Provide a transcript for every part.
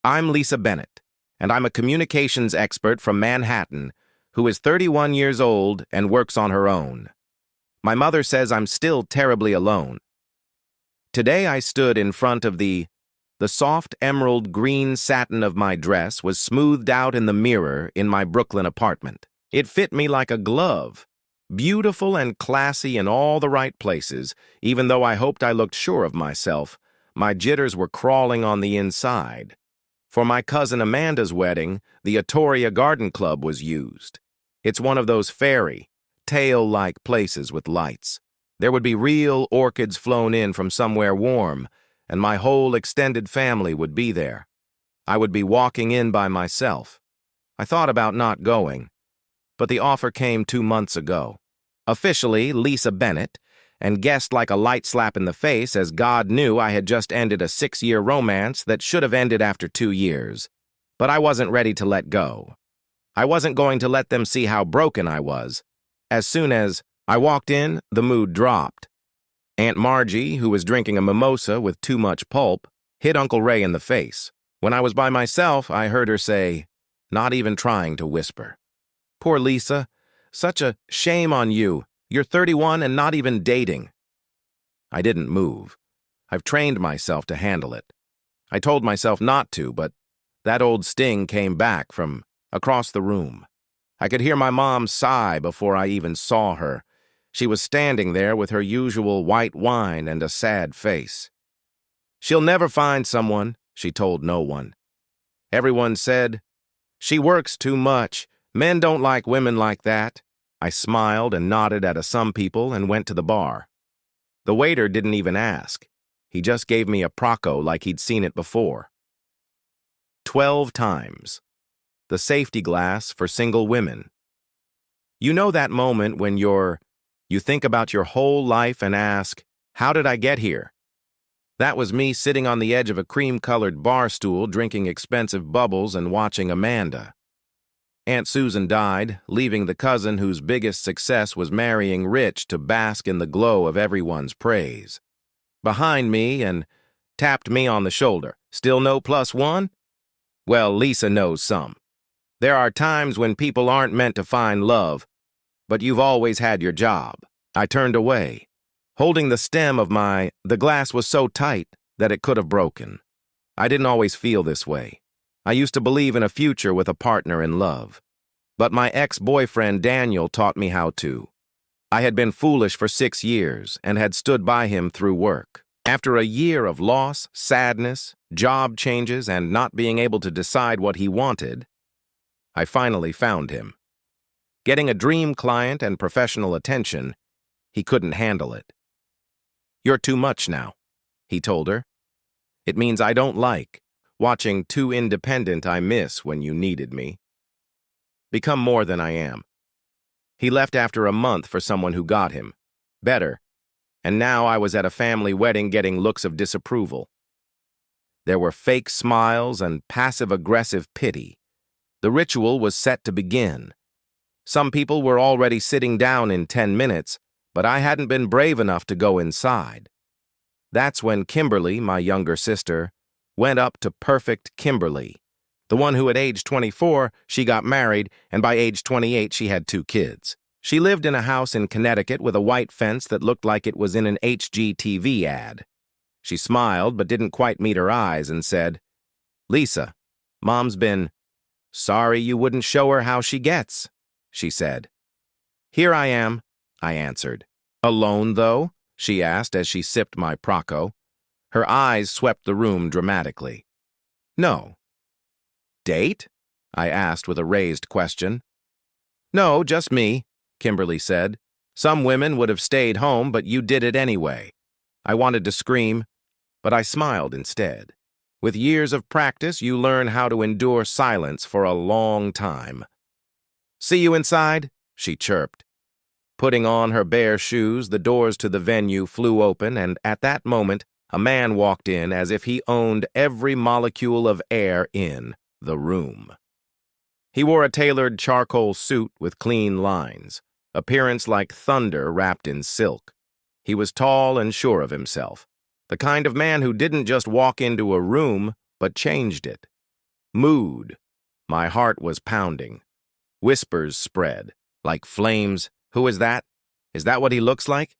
I'm Lisa Bennett, and I'm a communications expert from Manhattan who is 31 years old and works on her own. My mother says I'm still terribly alone. Today I stood in front of the soft emerald green satin of my dress was smoothed out in the mirror in my Brooklyn apartment. It fit me like a glove, beautiful and classy in all the right places. Even though I hoped I looked sure of myself, my jitters were crawling on the inside. For my cousin Amanda's wedding, the Atoria Garden Club was used. It's one of those fairy, tale-like places with lights. There would be real orchids flown in from somewhere warm, and my whole extended family would be there. I would be walking in by myself. I thought about not going, but the offer came 2 months ago. Officially, Lisa Bennett, and guessed like a light slap in the face as God knew I had just ended a 6-year romance that should have ended after 2 years. But I wasn't ready to let go. I wasn't going to let them see how broken I was. As soon as I walked in, the mood dropped. Aunt Margie, who was drinking a mimosa with too much pulp, hit Uncle Ray in the face. When I was by myself, I heard her say, not even trying to whisper, "Poor Lisa, such a shame on you. You're 31 and not even dating." I didn't move. I've trained myself to handle it. I told myself not to, but that old sting came back from across the room. I could hear my mom sigh before I even saw her. She was standing there with her usual white wine and a sad face. "She'll never find someone," she told no one. Everyone said, "She works too much. Men don't like women like that." I smiled and nodded at some people and went to the bar. The waiter didn't even ask. He just gave me a Prosecco like he'd seen it before. 12 times. The safety glass for single women. You know that moment when you think about your whole life and ask, how did I get here? That was me sitting on the edge of a cream-colored bar stool drinking expensive bubbles and watching Amanda. Aunt Susan died, leaving the cousin whose biggest success was marrying rich to bask in the glow of everyone's praise. Behind me and tapped me on the shoulder. "Still no +1? Well, Lisa knows some. There are times when people aren't meant to find love, but you've always had your job." I turned away. Holding the stem of the glass was so tight that it could have broken. I didn't always feel this way. I used to believe in a future with a partner in love. But my ex-boyfriend Daniel taught me how to. I had been foolish for 6 years and had stood by him through work. After a year of loss, sadness, job changes, and not being able to decide what he wanted, I finally found him. Getting a dream client and professional attention, he couldn't handle it. "You're too much now," he told her. "It means I don't like watching Too Independent I miss when you needed me. Become more than I am." He left after a month for someone who got him better, and now I was at a family wedding getting looks of disapproval. There were fake smiles and passive-aggressive pity. The ritual was set to begin. Some people were already sitting down in 10 minutes, but I hadn't been brave enough to go inside. That's when Kimberly, my younger sister, went up to perfect Kimberly. The one who at age 24, she got married, and by age 28, she had 2 kids. She lived in a house in Connecticut with a white fence that looked like it was in an HGTV ad. She smiled but didn't quite meet her eyes and said, "Lisa, Mom's been sorry you wouldn't show her how she gets," she said. "Here I am," I answered. "Alone, though?" she asked as she sipped my Prosecco. Her eyes swept the room dramatically. "No." "Date?" I asked with a raised question. "No, just me," Kimberly said. "Some women would have stayed home, but you did it anyway." I wanted to scream, but I smiled instead. With years of practice, you learn how to endure silence for a long time. "See you inside," she chirped. Putting on her bare shoes, the doors to the venue flew open, and at that moment, a man walked in as if he owned every molecule of air in the room. He wore a tailored charcoal suit with clean lines, appearance like thunder wrapped in silk. He was tall and sure of himself, the kind of man who didn't just walk into a room, but changed it. Mood. My heart was pounding. Whispers spread. Like flames. Who is that? Is that what he looks like?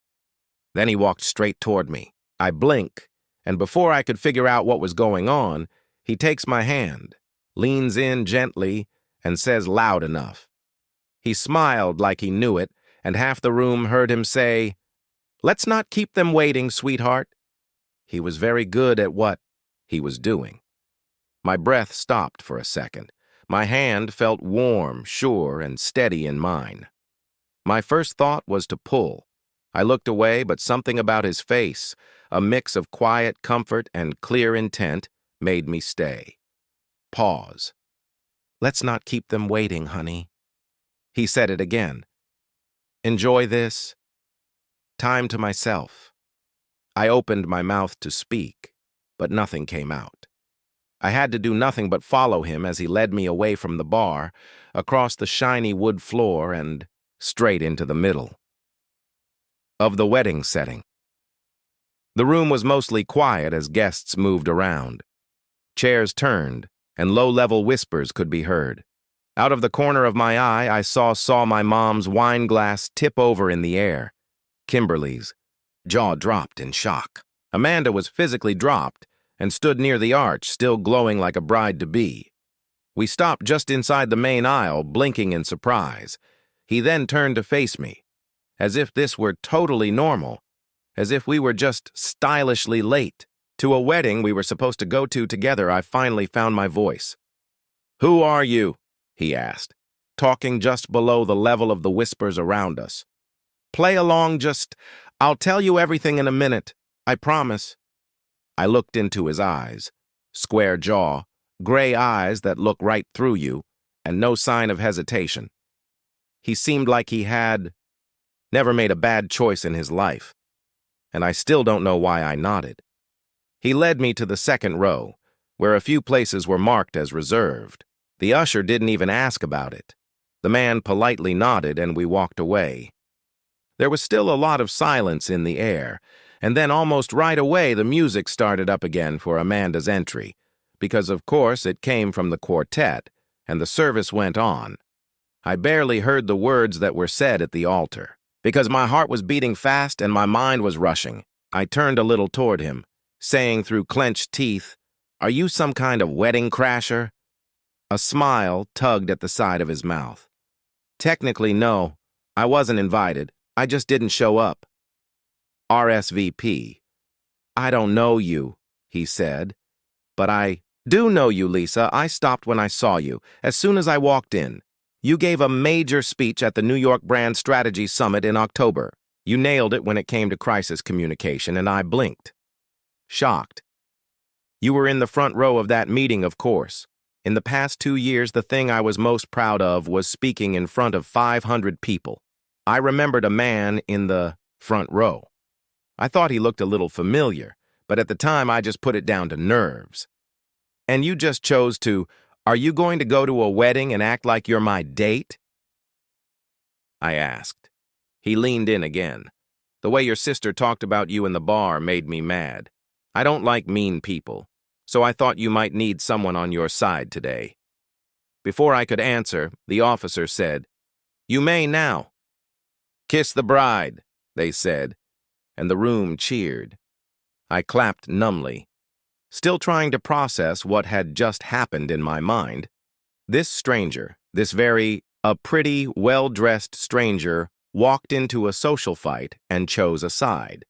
Then he walked straight toward me. I blink, and before I could figure out what was going on, he takes my hand, leans in gently, and says loud enough. He smiled like he knew it, and half the room heard him say, "Let's not keep them waiting, sweetheart." He was very good at what he was doing. My breath stopped for a second. My hand felt warm, sure, and steady in mine. My first thought was to pull. I looked away, but something about his face, a mix of quiet comfort and clear intent, made me stay. Pause. "Let's not keep them waiting, honey." He said it again. "Enjoy this. Time to myself." I opened my mouth to speak, but nothing came out. I had to do nothing but follow him as he led me away from the bar, across the shiny wood floor, and straight into the middle of the wedding setting. The room was mostly quiet as guests moved around. Chairs turned, and low-level whispers could be heard. Out of the corner of my eye, I saw my mom's wine glass tip over in the air. Kimberly's jaw dropped in shock. Amanda was physically dropped and stood near the arch, still glowing like a bride-to-be. We stopped just inside the main aisle, blinking in surprise. He then turned to face me, as if this were totally normal, as if we were just stylishly late to a wedding we were supposed to go to together. I finally found my voice. "Who are you?" he asked, talking just below the level of the whispers around us. "Play along, I'll tell you everything in a minute, I promise." I looked into his eyes, square jaw, gray eyes that look right through you, and no sign of hesitation. He seemed like he had never made a bad choice in his life, and I still don't know why I nodded. He led me to the second row, where a few places were marked as reserved. The usher didn't even ask about it. The man politely nodded, and we walked away. There was still a lot of silence in the air, and then almost right away the music started up again for Amanda's entry, because of course it came from the quartet, and the service went on. I barely heard the words that were said at the altar, because my heart was beating fast and my mind was rushing. I turned a little toward him, saying through clenched teeth, "Are you some kind of wedding crasher?" A smile tugged at the side of his mouth. "Technically, no. I wasn't invited. I just didn't show up." RSVP. "I don't know you," he said. "But I do know you, Lisa. I stopped when I saw you, as soon as I walked in. You gave a major speech at the New York Brand Strategy Summit in October. You nailed it when it came to crisis communication, and I blinked. Shocked. You were in the front row of that meeting, of course. In the past 2 years, the thing I was most proud of was speaking in front of 500 people. I remembered a man in the front row. I thought he looked a little familiar, but at the time I just put it down to nerves. And you just chose to, are you going to go to a wedding and act like you're my date?" I asked. He leaned in again. "The way your sister talked about you in the bar made me mad. I don't like mean people, so I thought you might need someone on your side today." Before I could answer, the officer said, "You may now." "Kiss the bride," they said, and the room cheered. I clapped numbly, still trying to process what had just happened in my mind. This stranger, a pretty, well-dressed stranger, walked into a social fight and chose a side.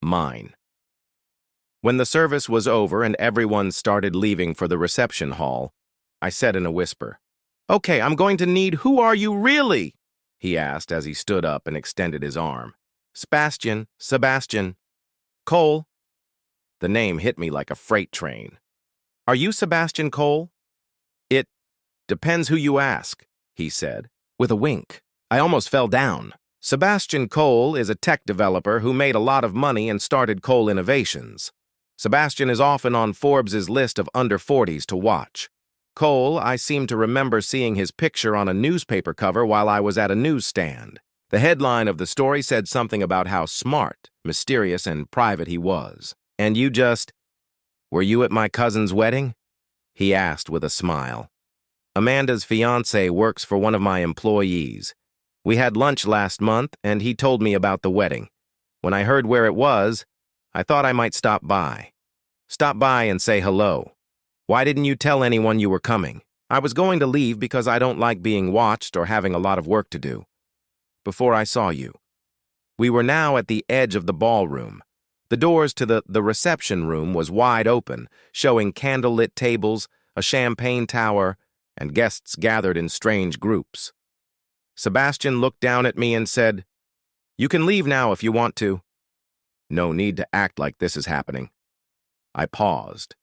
Mine. When the service was over and everyone started leaving for the reception hall, I said in a whisper, "Okay, I'm going to need, who are you really?" he asked as he stood up and extended his arm. Sebastian. Cole." The name hit me like a freight train. "Are you Sebastian Cole?" "It depends who you ask," he said, with a wink. I almost fell down. Sebastian Cole is a tech developer who made a lot of money and started Cole Innovations. Sebastian is often on Forbes' list of under 40s to watch. Cole, I seem to remember seeing his picture on a newspaper cover while I was at a newsstand. The headline of the story said something about how smart, mysterious, and private he was. "And were you at my cousin's wedding?" he asked with a smile. Amanda's fiancé works for one of my employees. We had lunch last month, and he told me about the wedding. When I heard where it was, I thought I might stop by. Stop by and say hello. Why didn't you tell anyone you were coming? I was going to leave because I don't like being watched or having a lot of work to do. Before I saw you. We were now at the edge of the ballroom. The doors to the reception room was wide open, showing candlelit tables, a champagne tower, and guests gathered in strange groups. Sebastian looked down at me and said, "You can leave now if you want to." No need to act like this is happening. I paused.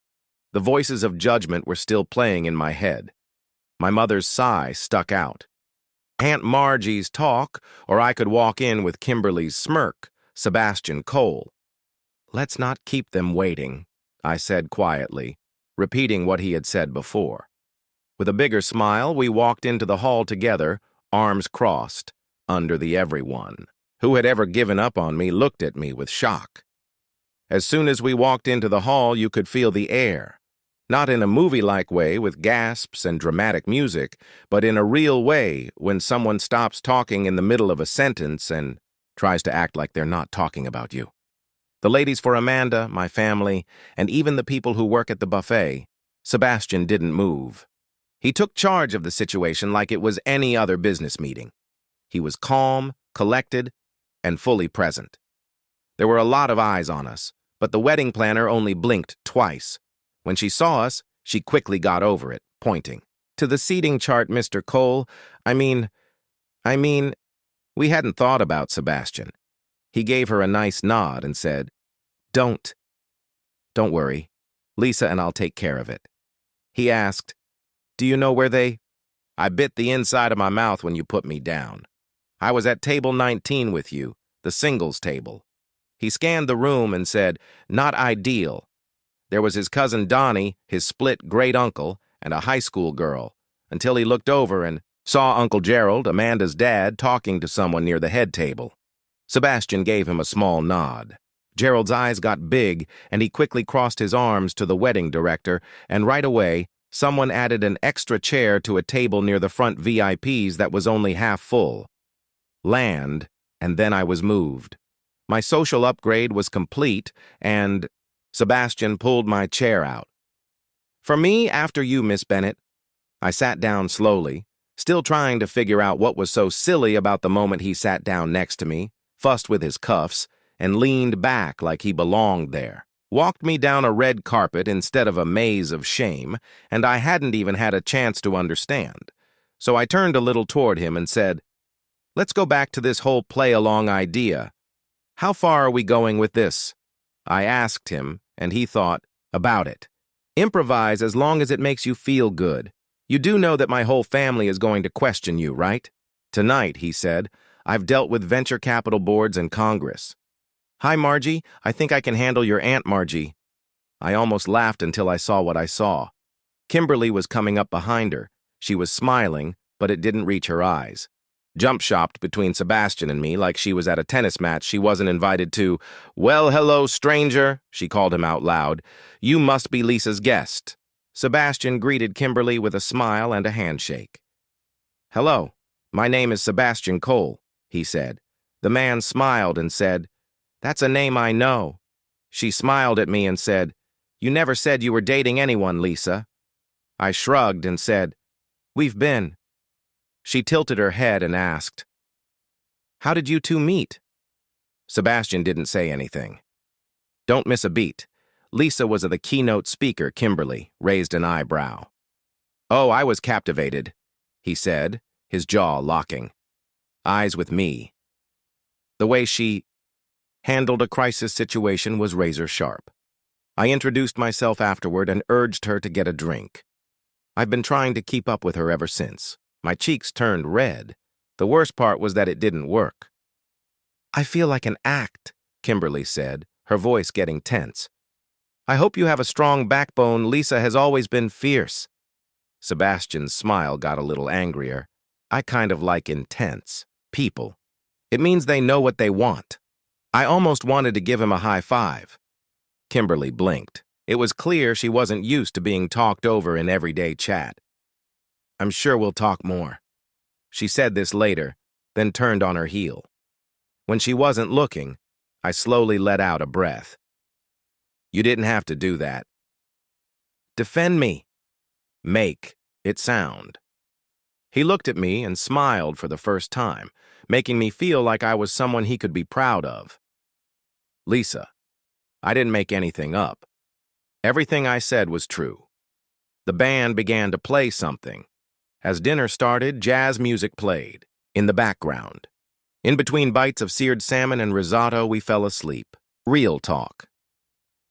The voices of judgment were still playing in my head. My mother's sigh stuck out. Aunt Margie's talk, or I could walk in with Kimberly's smirk, Sebastian Cole. "Let's not keep them waiting," I said quietly, repeating what he had said before. With a bigger smile, we walked into the hall together, arms crossed, under the everyone. Who had ever given up on me looked at me with shock. As soon as we walked into the hall, you could feel the air. Not in a movie-like way with gasps and dramatic music, but in a real way when someone stops talking in the middle of a sentence and tries to act like they're not talking about you. The ladies for Amanda, my family, and even the people who work at the buffet, Sebastian didn't move. He took charge of the situation like it was any other business meeting. He was calm, collected, and fully present. There were a lot of eyes on us, but the wedding planner only blinked twice. When she saw us, she quickly got over it, pointing. "To the seating chart, Mr. Cole. I mean, we hadn't thought about Sebastian." He gave her a nice nod and said, Don't worry. Lisa and I'll take care of it." He asked, "Do you know where they—" I bit the inside of my mouth when you put me down. "I was at table 19 with you, the singles table." He scanned the room and said, "Not ideal." There was his cousin Donnie, his split great-uncle, and a high school girl, until he looked over and saw Uncle Gerald, Amanda's dad, talking to someone near the head table. Sebastian gave him a small nod. Gerald's eyes got big, and he quickly crossed his arms to the wedding director, and right away, someone added an extra chair to a table near the front VIPs that was only half full. Land, and then I was moved. My social upgrade was complete, and Sebastian pulled my chair out. "For me, after you, Miss Bennett." I sat down slowly, still trying to figure out what was so silly about the moment he sat down next to me, fussed with his cuffs, and leaned back like he belonged there. Walked me down a red carpet instead of a maze of shame, and I hadn't even had a chance to understand. So I turned a little toward him and said, "Let's go back to this whole play-along idea. How far are we going with this?" I asked him, and he thought, "About it. Improvise as long as it makes you feel good. You do know that my whole family is going to question you, right?" "Tonight," he said, "I've dealt with venture capital boards and Congress." "Hi, Margie. I think I can handle your Aunt Margie." I almost laughed until I saw what I saw. Kimberly was coming up behind her. She was smiling, but it didn't reach her eyes. Jump-shopped between Sebastian and me like she was at a tennis match she wasn't invited to. "Well, hello, stranger," she called him out loud. "You must be Lisa's guest." Sebastian greeted Kimberly with a smile and a handshake. "Hello, my name is Sebastian Cole," he said. The man smiled and said, "That's a name I know." She smiled at me and said, "You never said you were dating anyone, Lisa." I shrugged and said, "We've been." She tilted her head and asked, "How did you two meet?" Sebastian didn't say anything. Don't miss a beat. Lisa was the keynote speaker. Kimberly raised an eyebrow. "Oh, I was captivated," he said, his jaw locking. Eyes with me. The way she handled a crisis situation was razor sharp. I introduced myself afterward and urged her to get a drink. I've been trying to keep up with her ever since. My cheeks turned red. The worst part was that it didn't work. "I feel like an act," Kimberly said, her voice getting tense. "I hope you have a strong backbone. Lisa has always been fierce." Sebastian's smile got a little angrier. "I kind of like intense people. It means they know what they want." I almost wanted to give him a high five. Kimberly blinked. It was clear she wasn't used to being talked over in everyday chat. "I'm sure we'll talk more." She said this later, then turned on her heel. When she wasn't looking, I slowly let out a breath. "You didn't have to do that." "Defend me." "Make it sound." He looked at me and smiled for the first time, making me feel like I was someone he could be proud of. "Lisa, I didn't make anything up. Everything I said was true." The band began to play something. As dinner started, jazz music played, in the background. In between bites of seared salmon and risotto, we fell asleep. Real talk.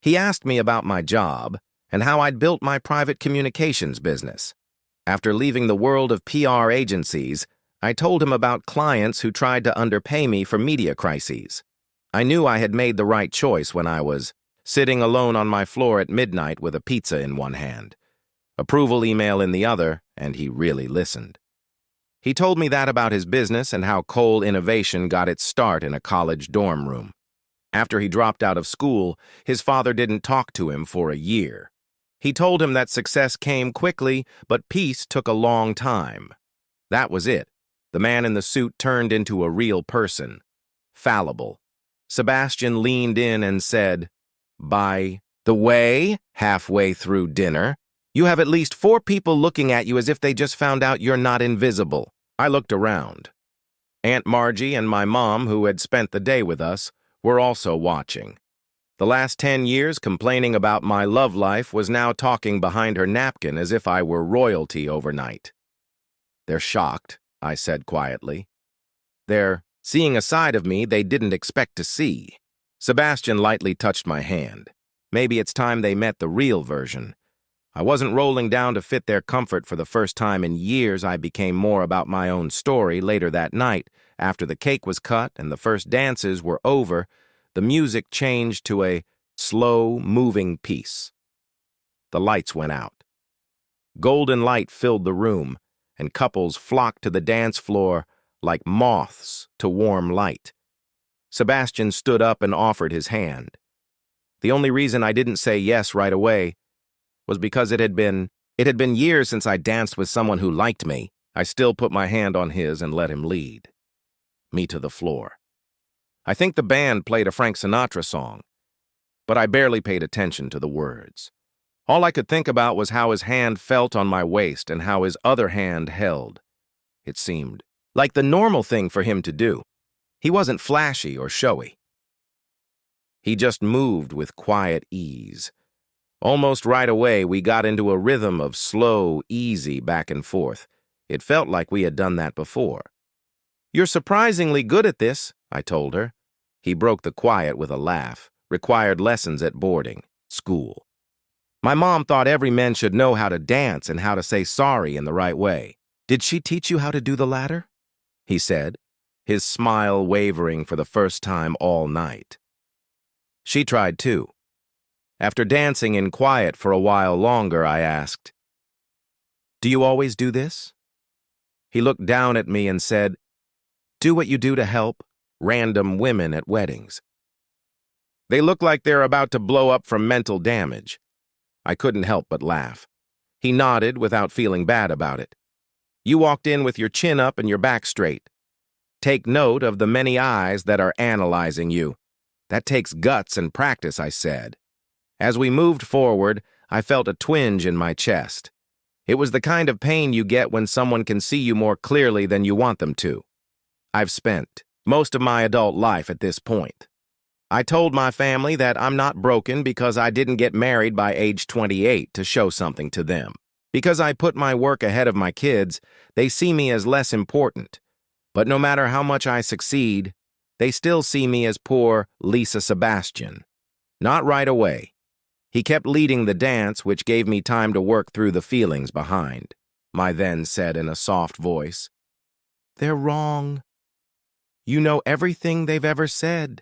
He asked me about my job and how I'd built my private communications business. After leaving the world of PR agencies, I told him about clients who tried to underpay me for media crises. I knew I had made the right choice when I was sitting alone on my floor at midnight with a pizza in one hand, approval email in the other, and he really listened. He told me that about his business and how Cole Innovation got its start in a college dorm room. After he dropped out of school, his father didn't talk to him for a year. He told him that success came quickly, but peace took a long time. That was it. The man in the suit turned into a real person. Fallible. Sebastian leaned in and said, "By the way, halfway through dinner, you have at least 4 people looking at you as if they just found out you're not invisible." I looked around. Aunt Margie and my mom, who had spent the day with us, were also watching. The last 10 years complaining about my love life was now talking behind her napkin as if I were royalty overnight. "They're shocked," I said quietly. "They're seeing a side of me they didn't expect to see." Sebastian lightly touched my hand. Maybe it's time they met the real version. I wasn't rolling down to fit their comfort for the first time in years. I became more about my own story later that night. After the cake was cut and the first dances were over, the music changed to a slow, moving piece. The lights went out. Golden light filled the room, and couples flocked to the dance floor like moths to warm light. Sebastian stood up and offered his hand. The only reason I didn't say yes right away was because it had been years since I danced with someone who liked me. I still put my hand on his and let him lead me to the floor. I think the band played a Frank Sinatra song, but I barely paid attention to the words. All I could think about was how his hand felt on my waist and how his other hand held. It seemed like the normal thing for him to do. He wasn't flashy or showy. He just moved with quiet ease. Almost right away, we got into a rhythm of slow, easy back and forth. It felt like we had done that before. "You're surprisingly good at this," I told her. He broke the quiet with a laugh. "Required lessons at boarding school. My mom thought every man should know how to dance and how to say sorry in the right way." "Did she teach you how to do the latter?" he said, his smile wavering for the first time all night. "She tried too." After dancing in quiet for a while longer, I asked, "Do you always do this?" He looked down at me and said, "Do what you do to help random women at weddings. They look like they're about to blow up from mental damage." I couldn't help but laugh. He nodded without feeling bad about it. "You walked in with your chin up and your back straight. Take note of the many eyes that are analyzing you. That takes guts and practice," I said. As we moved forward, I felt a twinge in my chest. It was the kind of pain you get when someone can see you more clearly than you want them to. I've spent most of my adult life at this point. I told my family that I'm not broken because I didn't get married by age 28 to show something to them. Because I put my work ahead of my kids, they see me as less important. But no matter how much I succeed, they still see me as poor Lisa Sebastian. Not right away. He kept leading the dance, which gave me time to work through the feelings behind. My then said in a soft voice, "They're wrong. You know everything they've ever said.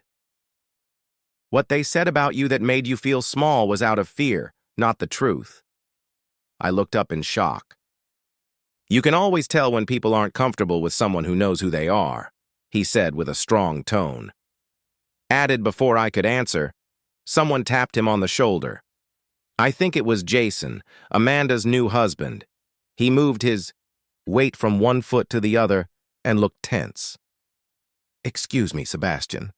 What they said about you that made you feel small was out of fear, not the truth." I looked up in shock. "You can always tell when people aren't comfortable with someone who knows who they are," he said with a strong tone. Added before I could answer, someone tapped him on the shoulder. I think it was Jason, Amanda's new husband. He moved his weight from one foot to the other and looked tense. Excuse me, Sebastian.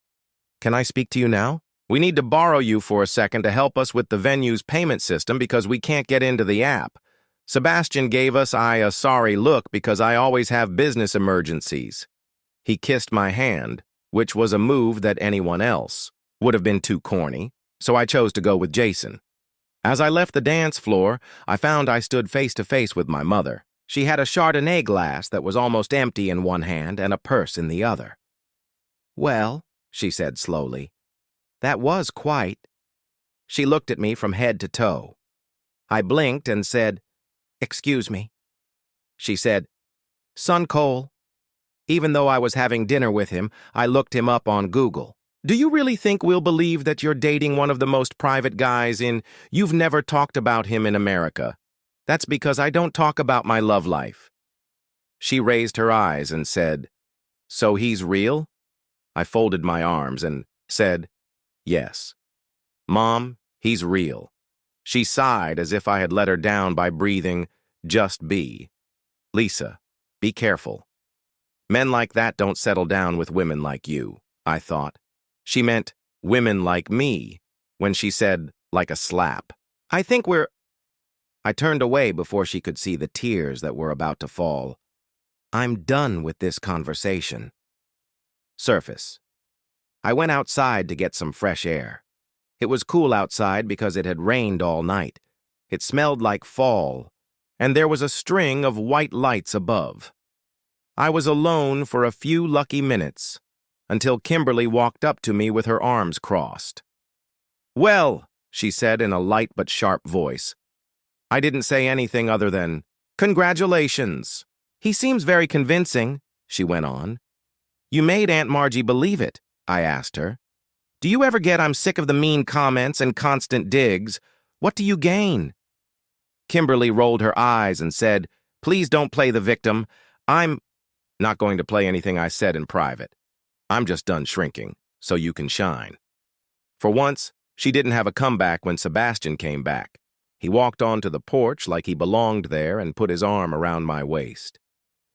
Can I speak to you now? We need to borrow you for a second to help us with the venue's payment system because we can't get into the app. Sebastian gave us a sorry look because I always have business emergencies. He kissed my hand, which was a move that anyone else would have been too corny, so I chose to go with Jason. As I left the dance floor, I found I stood face to face with my mother. She had a Chardonnay glass that was almost empty in one hand and a purse in the other. Well, she said slowly, that was quite. She looked at me from head to toe. I blinked and said, Excuse me. She said, Son Cole. Even though I was having dinner with him, I looked him up on Google. Do you really think we'll believe that you're dating one of the most private guys in You've Never Talked About Him in America? That's because I don't talk about my love life. She raised her eyes and said, So he's real? I folded my arms and said, Yes. Mom, he's real. She sighed as if I had let her down by breathing, Just be. Lisa, be careful. Men like that don't settle down with women like you, I thought. She meant women like me when she said, like a slap. I turned away before she could see the tears that were about to fall. I'm done with this conversation. Surface. I went outside to get some fresh air. It was cool outside because it had rained all night. It smelled like fall, and there was a string of white lights above. I was alone for a few lucky minutes, until Kimberly walked up to me with her arms crossed. Well, she said in a light but sharp voice. I didn't say anything other than, Congratulations. He seems very convincing, she went on. You made Aunt Margie believe it, I asked her. Do you ever get I'm sick of the mean comments and constant digs? What do you gain? Kimberly rolled her eyes and said, Please don't play the victim. I'm not going to play anything I said in private. I'm just done shrinking, so you can shine. For once, she didn't have a comeback when Sebastian came back. He walked onto the porch like he belonged there and put his arm around my waist.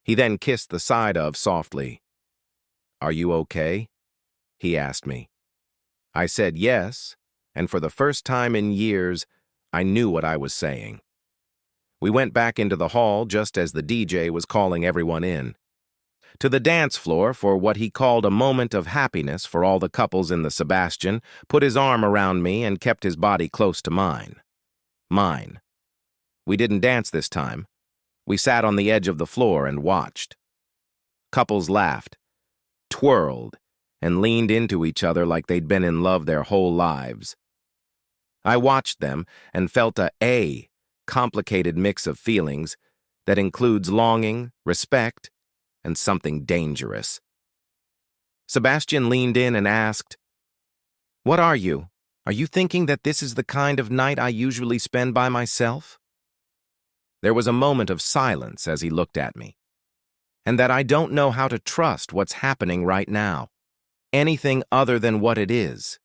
He then kissed the side of softly. Are you okay? He asked me. I said yes, and for the first time in years, I knew what I was saying. We went back into the hall just as the DJ was calling everyone in. To the dance floor for what he called a moment of happiness for all the couples in the Sebastian, put his arm around me and kept his body close to mine. Mine. We didn't dance this time. We sat on the edge of the floor and watched. Couples laughed, twirled, and leaned into each other like they'd been in love their whole lives. I watched them and felt a complicated mix of feelings that includes longing, respect, and something dangerous. Sebastian leaned in and asked, What are you? Are you thinking that this is the kind of night I usually spend by myself? There was a moment of silence as he looked at me, and that I don't know how to trust what's happening right now. Anything other than what it is.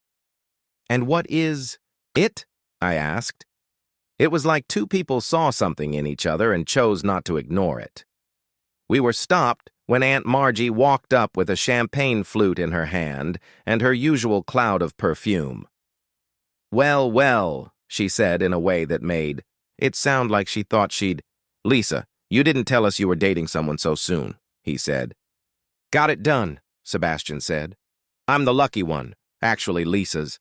And what is it? I asked. It was like two people saw something in each other and chose not to ignore it. We were stopped when Aunt Margie walked up with a champagne flute in her hand and her usual cloud of perfume. Well, well, she said in a way that made it sound like she thought she'd... Lisa, you didn't tell us you were dating someone so soon, he said. Got it done, Sebastian said. I'm the lucky one, actually Lisa's.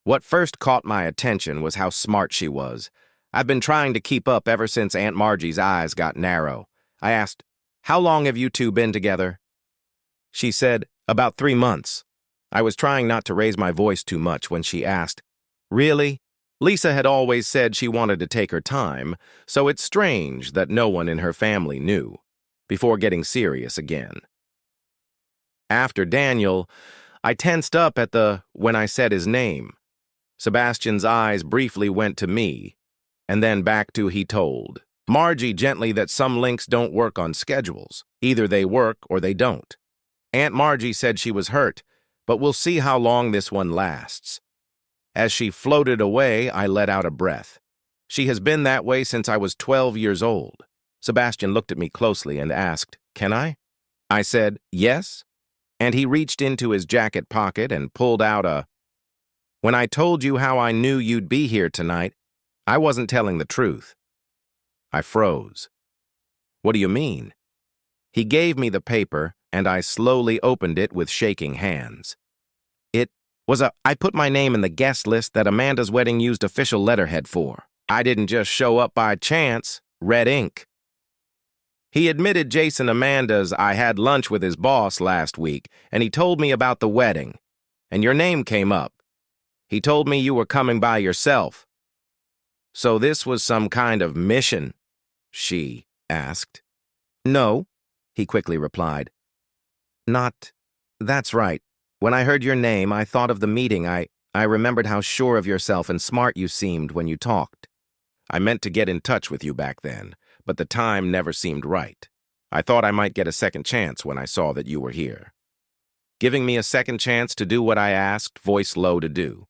What first caught my attention was how smart she was. I've been trying to keep up ever since Aunt Margie's eyes got narrow. I asked, How long have you two been together? She said, About 3 months. I was trying not to raise my voice too much when she asked, Really? Lisa had always said she wanted to take her time, so it's strange that no one in her family knew, before getting serious again. After Daniel, I tensed up when I said his name. Sebastian's eyes briefly went to me, and then back to he told Margie gently that some links don't work on schedules. Either they work or they don't. Aunt Margie said she was hurt, but we'll see how long this one lasts. As she floated away, I let out a breath. She has been that way since I was 12 years old. Sebastian looked at me closely and asked, "Can I?" I said, "Yes," and he reached into his jacket pocket and pulled out a... When I told you how I knew you'd be here tonight, I wasn't telling the truth. I froze. What do you mean? He gave me the paper, and I slowly opened it with shaking hands. I put my name in the guest list that Amanda's wedding used official letterhead for. I didn't just show up by chance, red ink. He admitted Jason Amanda's I had lunch with his boss last week, and he told me about the wedding, and your name came up. He told me you were coming by yourself. So this was some kind of mission? She asked. No, he quickly replied. Not... That's right. When I heard your name, I thought of the meeting. I remembered how sure of yourself and smart you seemed when you talked. I meant to get in touch with you back then, but the time never seemed right. I thought I might get a second chance when I saw that you were here. Giving me a second chance to do what I asked, voice low, to do.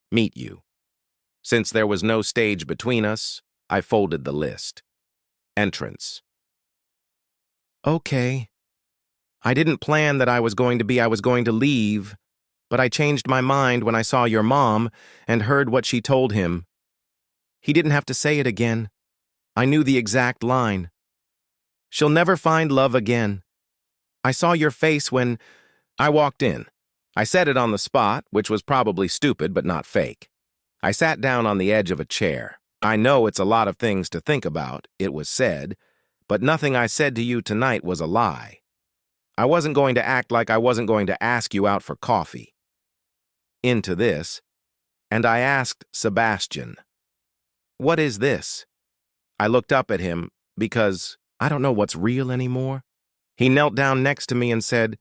Meet you. Since there was no stage between us, I folded the list. Entrance. Okay. I didn't plan that I was going to leave, but I changed my mind when I saw your mom and heard what she told him. He didn't have to say it again. I knew the exact line. She'll never find love again. I saw your face when I walked in. I said it on the spot, which was probably stupid but not fake. I sat down on the edge of a chair. I know it's a lot of things to think about, it was said, but nothing I said to you tonight was a lie. I wasn't going to act like I wasn't going to ask you out for coffee. Into this, and I asked Sebastian, "What is this?" I looked up at him because I don't know what's real anymore. He knelt down next to me and said,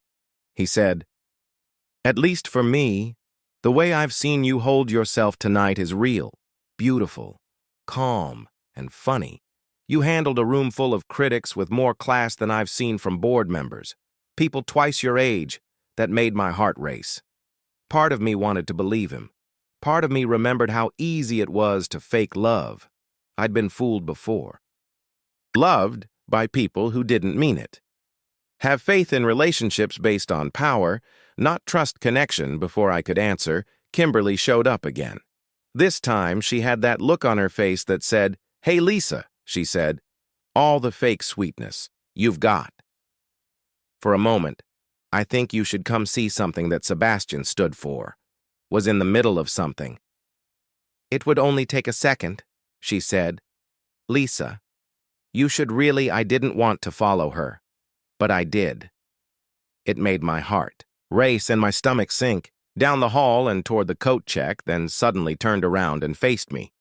"At least for me, the way I've seen you hold yourself tonight is real, beautiful, calm, and funny. You handled a room full of critics with more class than I've seen from board members. People twice your age. That made my heart race. Part of me wanted to believe him. Part of me remembered how easy it was to fake love. I'd been fooled before. Loved by people who didn't mean it. Have faith in relationships based on power, not trust connection." Before I could answer, Kimberly showed up again. This time, she had that look on her face that said, "Hey, Lisa," she said, "all the fake sweetness you've got." For a moment, I think you should come see something that Sebastian stood for. Was in the middle of something. It would only take a second, she said. Lisa, you should really. I didn't want to follow her, but I did. It made my heart race and my stomach sink, down the hall and toward the coat check, then suddenly turned around and faced me.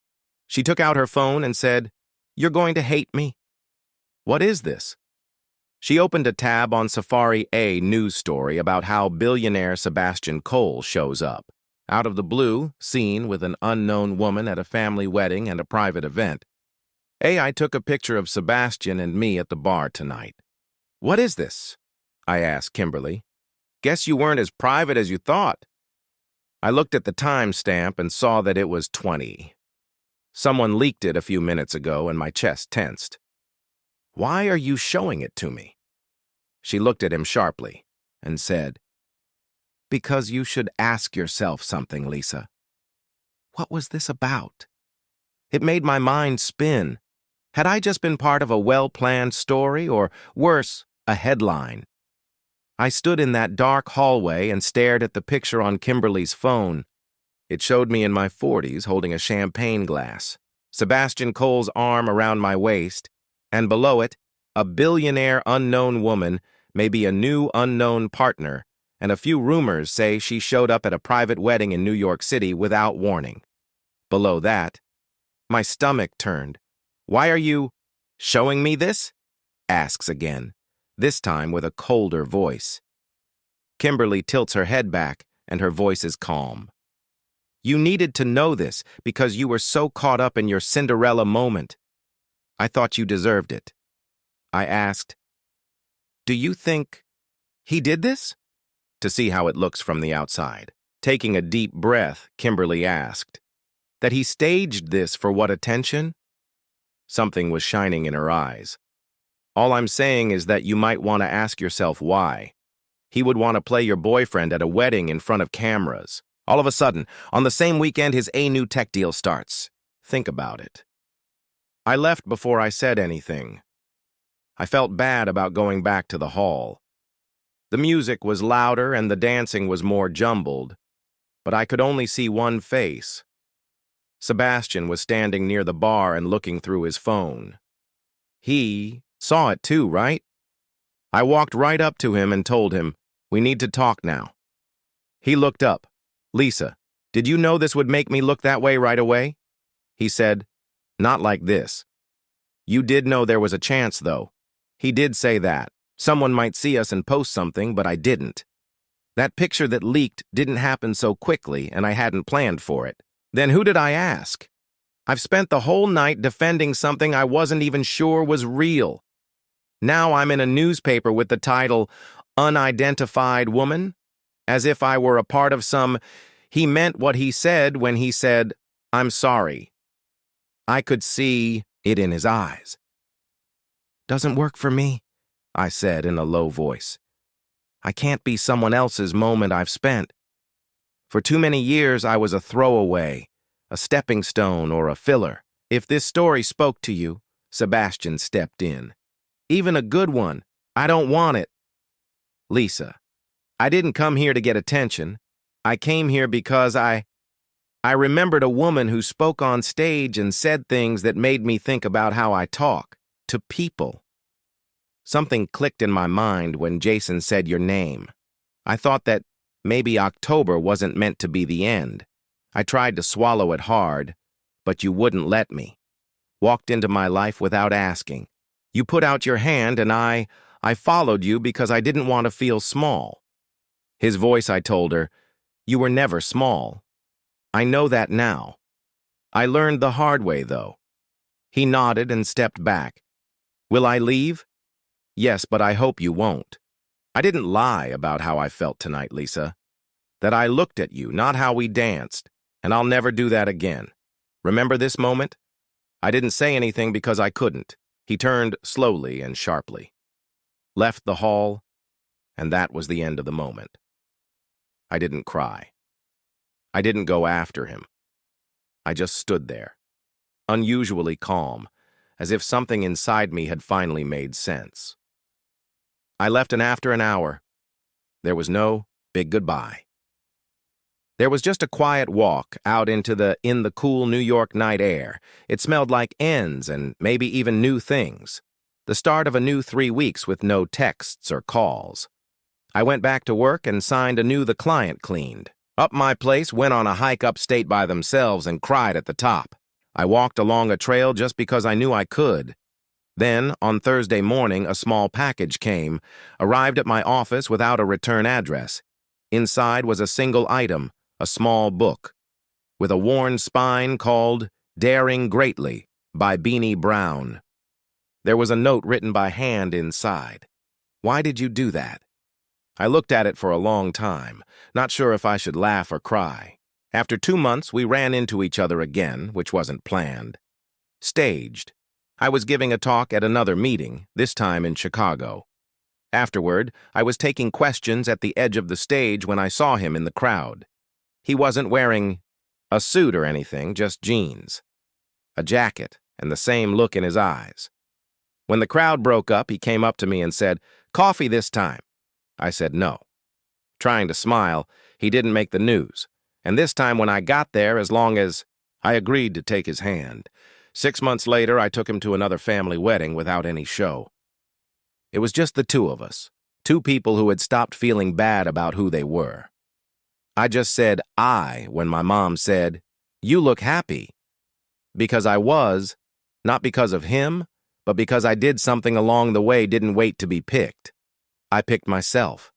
She took out her phone and said, "You're going to hate me." What is this? She opened a tab on Safari A news story about how billionaire Sebastian Cole shows up, out of the blue, seen with an unknown woman at a family wedding and a private event. I took a picture of Sebastian and me at the bar tonight. What is this? I asked Kimberly. Guess you weren't as private as you thought. I looked at the timestamp and saw that it was 20. Someone leaked it a few minutes ago and my chest tensed. Why are you showing it to me? She looked at him sharply and said, Because you should ask yourself something, Lisa. What was this about? It made my mind spin. Had I just been part of a well-planned story, or worse, a headline? I stood in that dark hallway and stared at the picture on Kimberly's phone. It showed me in my 40s holding a champagne glass, Sebastian Cole's arm around my waist, and below it, a billionaire unknown woman, maybe a new unknown partner, and a few rumors say she showed up at a private wedding in New York City without warning. Below that, my stomach turned. Why are you showing me this? Asks again, this time with a colder voice. Kimberly tilts her head back, and her voice is calm. You needed to know this because you were so caught up in your Cinderella moment. I thought you deserved it. I asked, Do you think he did this? To see how it looks from the outside. Taking a deep breath, Kimberly asked, "That he staged this for what attention?" Something was shining in her eyes. "All I'm saying is that you might want to ask yourself why. He would want to play your boyfriend at a wedding in front of cameras. All of a sudden, on the same weekend his new tech deal starts. Think about it." I left before I said anything. I felt bad about going back to the hall. The music was louder and the dancing was more jumbled, but I could only see one face. Sebastian was standing near the bar and looking through his phone. He saw it too, right? I walked right up to him and told him, "We need to talk now." He looked up. "Lisa, did you know this would make me look that way right away?" He said, "Not like this." "You did know there was a chance, though." He did say that. Someone might see us and post something, but I didn't. That picture that leaked didn't happen so quickly, and I hadn't planned for it. Then who did I ask? I've spent the whole night defending something I wasn't even sure was real. Now I'm in a newspaper with the title, "Unidentified Woman," as if I were a part of some, he meant what he said when he said, "I'm sorry." I could see it in his eyes. "Doesn't work for me," I said in a low voice. "I can't be someone else's moment I've spent. For too many years I was a throwaway, a stepping stone or a filler. If this story spoke to you," Sebastian stepped in, "even a good one, I don't want it." "Lisa, I didn't come here to get attention. I came here because I remembered a woman who spoke on stage and said things that made me think about how I talk to people." Something clicked in my mind when Jason said your name. I thought that maybe October wasn't meant to be the end. I tried to swallow it hard, but you wouldn't let me. Walked into my life without asking. You put out your hand and I followed you because I didn't want to feel small. His voice, I told her, "You were never small." I know that now. I learned the hard way, though. He nodded and stepped back. "Will I leave?" "Yes, but I hope you won't." I didn't lie about how I felt tonight, Lisa. That I looked at you, not how we danced, and I'll never do that again. Remember this moment? I didn't say anything because I couldn't. He turned slowly and sharply. Left the hall, and that was the end of the moment. I didn't cry. I didn't go after him. I just stood there, unusually calm, as if something inside me had finally made sense. I left, and after an hour, there was no big goodbye. There was just a quiet walk out into the cool New York night air. It smelled like ends and maybe even new things. The start of a new 3 weeks with no texts or calls. I went back to work and signed anew the client cleaned. Up my place, went on a hike upstate by themselves and cried at the top. I walked along a trail just because I knew I could. Then, on Thursday morning, a small package came, arrived at my office without a return address. Inside was a single item, a small book, with a worn spine called Daring Greatly by Beanie Brown. There was a note written by hand inside. "Why did you do that?" I looked at it for a long time, not sure if I should laugh or cry. After 2 months, we ran into each other again, which wasn't planned. Staged. I was giving a talk at another meeting, this time in Chicago. Afterward, I was taking questions at the edge of the stage when I saw him in the crowd. He wasn't wearing a suit or anything, just jeans, a jacket, and the same look in his eyes. When the crowd broke up, he came up to me and said, "Coffee this time." I said no. Trying to smile, he didn't make the news. And this time when I got there, as long as I agreed to take his hand. 6 months later, I took him to another family wedding without any show. It was just the two of us, two people who had stopped feeling bad about who they were. I just said "I" when my mom said, "You look happy." Because I was, not because of him, but because I did something along the way didn't wait to be picked. I picked myself.